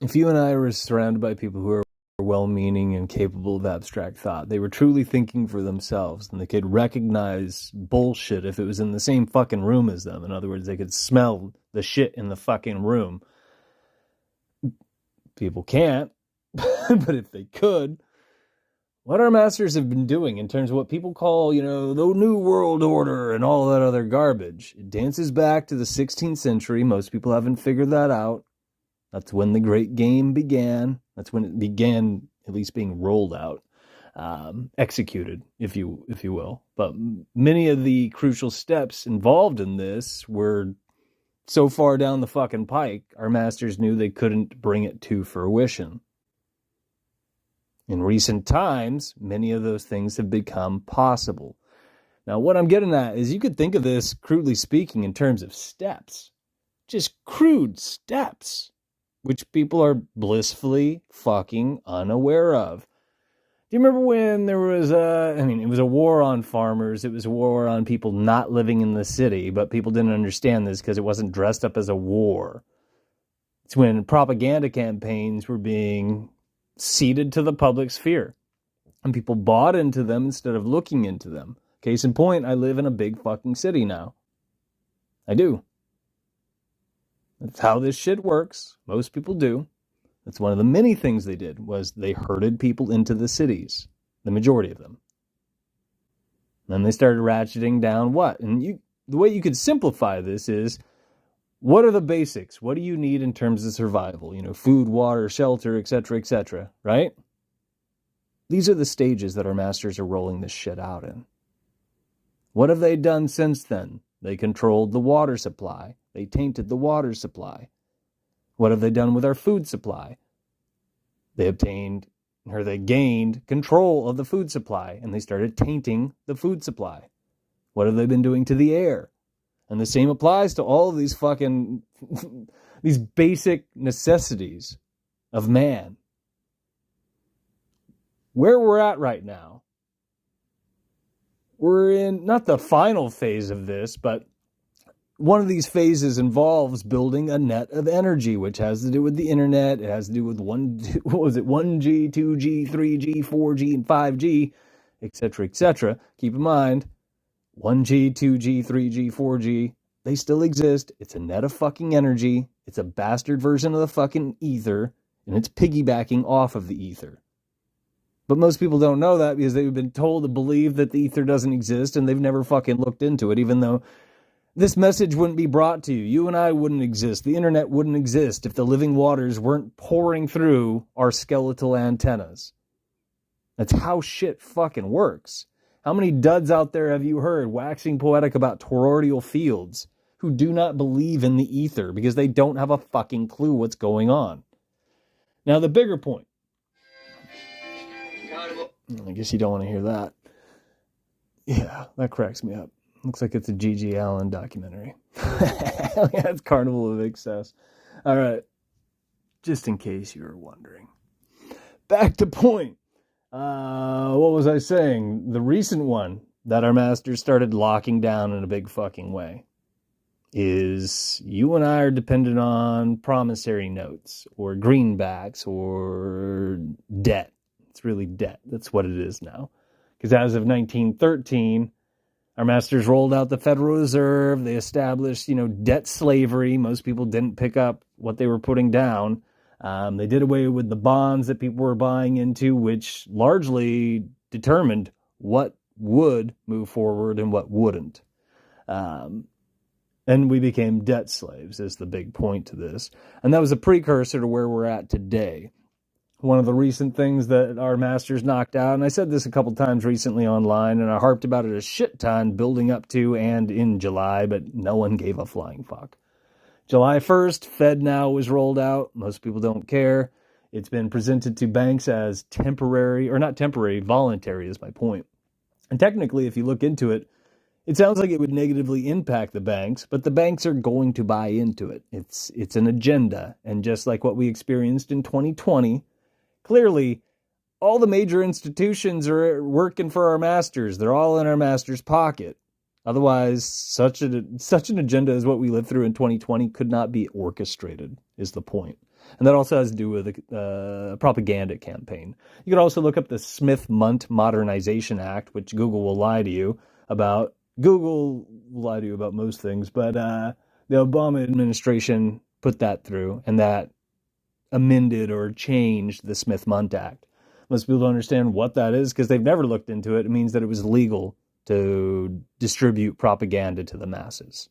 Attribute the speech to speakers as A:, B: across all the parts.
A: if you and I were surrounded by people who are well-meaning and capable of abstract thought, they were truly thinking for themselves, and they could recognize bullshit if it was in the same fucking room as them. In other words, they could smell the shit in the fucking room. People can't, but if they could, what our masters have been doing in terms of what people call, the New World Order and all that other garbage, it dances back to the 16th century. Most people haven't figured that out. That's when the great game began. That's when it began at least being rolled out, executed, if you will. But many of the crucial steps involved in this were so far down the fucking pike, our masters knew they couldn't bring it to fruition. In recent times, many of those things have become possible. Now, what I'm getting at is you could think of this, crudely speaking, in terms of steps. Just crude steps, which people are blissfully fucking unaware of. Do you remember when there was it was a war on farmers. It was a war on people not living in the city, but people didn't understand this because it wasn't dressed up as a war. It's when propaganda campaigns were being seeded to the public sphere, and people bought into them instead of looking into them. Case in point, I live in a big fucking city now. I do. That's how this shit works. Most people do. That's one of the many things they did, was they herded people into the cities, the majority of them. Then they started ratcheting down what? And the way you could simplify this is, what are the basics? What do you need in terms of survival? Food, water, shelter, etc., right? These are the stages that our masters are rolling this shit out in. What have they done since then? They controlled the water supply. They tainted the water supply. What have they done with our food supply? They gained control of the food supply, and they started tainting the food supply. What have they been doing to the air? And the same applies to all of these fucking, these basic necessities of man. Where we're at right now, we're in not the final phase of this, but one of these phases involves building a net of energy, which has to do with the internet. It has to do with 1G, 2G, 3G, 4G, and 5G, etc. Keep in mind, 1G, 2G, 3G, 4G, they still exist. It's a net of fucking energy. It's a bastard version of the fucking ether, and it's piggybacking off of the ether. But most people don't know that because they've been told to believe that the ether doesn't exist, and they've never fucking looked into it, even though this message wouldn't be brought to you. You and I wouldn't exist. The internet wouldn't exist if the living waters weren't pouring through our skeletal antennas. That's how shit fucking works. How many duds out there have you heard waxing poetic about toroidal fields who do not believe in the ether because they don't have a fucking clue what's going on? Now, the bigger point. I guess you don't want to hear that. Yeah, that cracks me up. Looks like it's a G.G. Allen documentary. That's Carnival of Excess. All right. Just in case you were wondering. Back to point. What was I saying? The recent one that our masters started locking down in a big fucking way is you and I are dependent on promissory notes or greenbacks or debt. It's really debt. That's what it is now. Because as of 1913... our masters rolled out the Federal Reserve. They established, debt slavery. Most people didn't pick up what they were putting down. They did away with the bonds that people were buying into, which largely determined what would move forward and what wouldn't. And we became debt slaves is the big point to this. And that was a precursor to where we're at today. One of the recent things that our masters knocked out, and I said this a couple times recently online, and I harped about it a shit ton building up to and in July, but no one gave a flying fuck. July 1st, FedNow was rolled out. Most people don't care. It's been presented to banks as temporary, or not temporary, voluntary is my point. And technically, if you look into it, it sounds like it would negatively impact the banks, but the banks are going to buy into it. It's an agenda, and just like what we experienced in 2020, clearly, all the major institutions are working for our masters. They're all in our masters' pocket. Otherwise, such an agenda as what we lived through in 2020 could not be orchestrated, is the point. And that also has to do with a propaganda campaign. You could also look up the Smith-Mundt Modernization Act, which Google will lie to you about. Google will lie to you about most things, but the Obama administration put that through, and that amended or changed the Smith-Mundt Act. Most people don't understand what that is because they've never looked into it. It means that it was legal to distribute propaganda to the masses,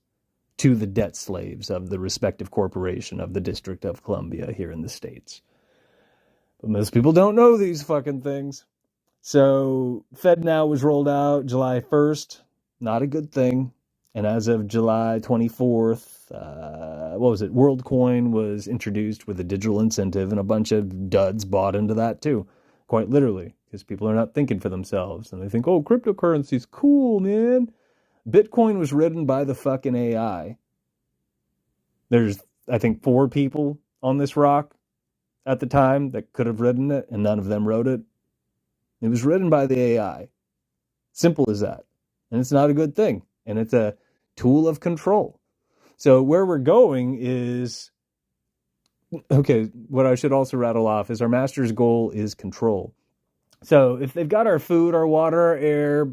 A: to the debt slaves of the respective corporation of the District of Columbia here in the States. But most people don't know these fucking things. So FedNow was rolled out July 1st. Not a good thing. And as of July 24th, WorldCoin was introduced with a digital incentive, and a bunch of duds bought into that too. Quite literally, because people are not thinking for themselves. And they think, oh, cryptocurrency's cool, man. Bitcoin was written by the fucking AI. There's, I think, 4 people on this rock at the time that could have written it, and none of them wrote it. It was written by the AI. Simple as that. And it's not a good thing. And it's a tool of control. So where we're going is, okay, what I should also rattle off is our master's goal is control. So if they've got our food, our water, our air,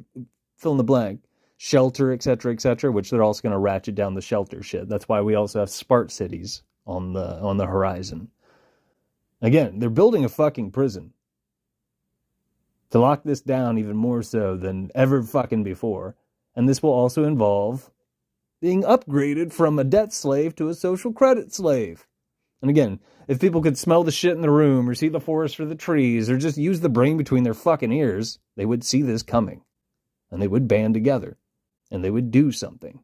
A: fill in the blank, shelter, et cetera, which they're also going to ratchet down the shelter shit. That's why we also have smart cities on the horizon. Again, they're building a fucking prison to lock this down even more so than ever fucking before. And this will also involve being upgraded from a debt slave to a social credit slave. And again, if people could smell the shit in the room or see the forest for the trees or just use the brain between their fucking ears, they would see this coming. And they would band together. And they would do something.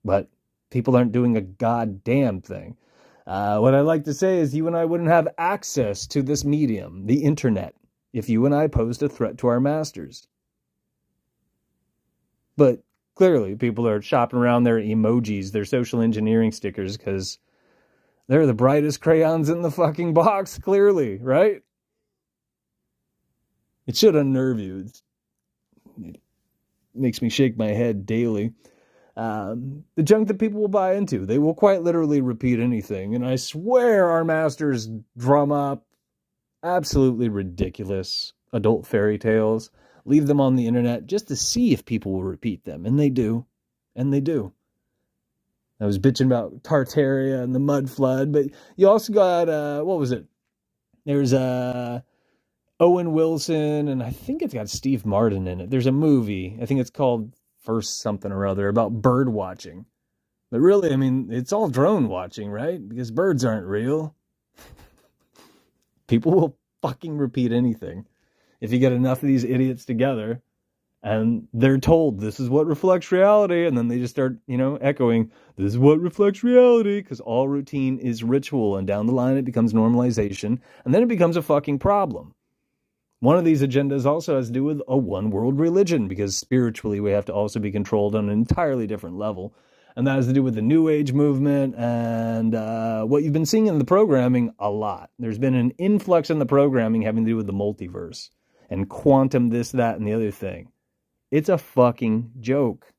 A: But people aren't doing a goddamn thing. What I like to say is you and I wouldn't have access to this medium, the internet, if you and I posed a threat to our masters. But clearly, people are shopping around their emojis, their social engineering stickers, because they're the brightest crayons in the fucking box, clearly, right? It should unnerve you. It makes me shake my head daily. The junk that people will buy into, they will quite literally repeat anything. And I swear our masters drum up absolutely ridiculous adult fairy tales, leave them on the internet just to see if people will repeat them. And they do. And they do. I was bitching about Tartaria and the mud flood, but you also got, what was it? There's Owen Wilson, and I think it's got Steve Martin in it. There's a movie, I think it's called First something or other, about bird watching. But really, I mean, it's all drone watching, right? Because birds aren't real. People will fucking repeat anything. If you get enough of these idiots together and they're told this is what reflects reality, and then they just start, echoing, this is what reflects reality, because all routine is ritual, and down the line it becomes normalization, and then it becomes a fucking problem. One of these agendas also has to do with a one world religion, because spiritually we have to also be controlled on an entirely different level. And that has to do with the New Age movement and what you've been seeing in the programming a lot. There's been an influx in the programming having to do with the multiverse and quantum this, that, and the other thing. It's a fucking joke.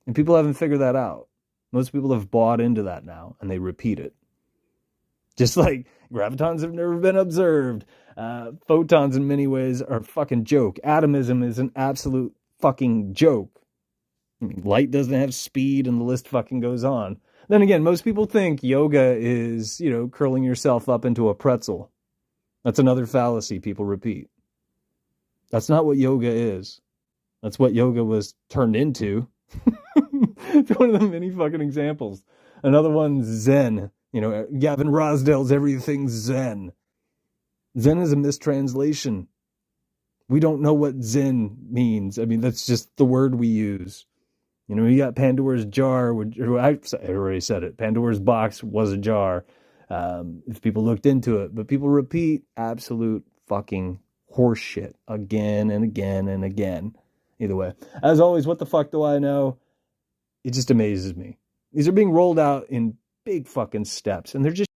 A: And people haven't figured that out. Most people have bought into that now, and they repeat it. Just like gravitons have never been observed. Photons in many ways are a fucking joke. Atomism is an absolute fucking joke. I mean, light doesn't have speed, and the list fucking goes on. Then again, most people think yoga is, curling yourself up into a pretzel. That's another fallacy people repeat. That's not what yoga is. That's what yoga was turned into. It's one of the many fucking examples. Another one, Zen. Gavin Rosdale's Everything Zen. Zen is a mistranslation. We don't know what Zen means. I mean, that's just the word we use. You got Pandora's jar. I already said it. Pandora's box was a jar. If people looked into it. But people repeat absolute fucking horseshit again and again and again. Either way. As always, what the fuck do I know? It just amazes me. These are being rolled out in big fucking steps. And they're just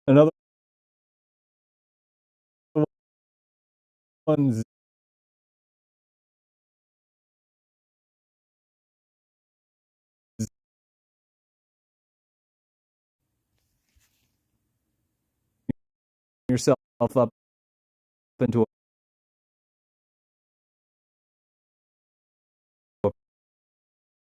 A: Another one's yourself up into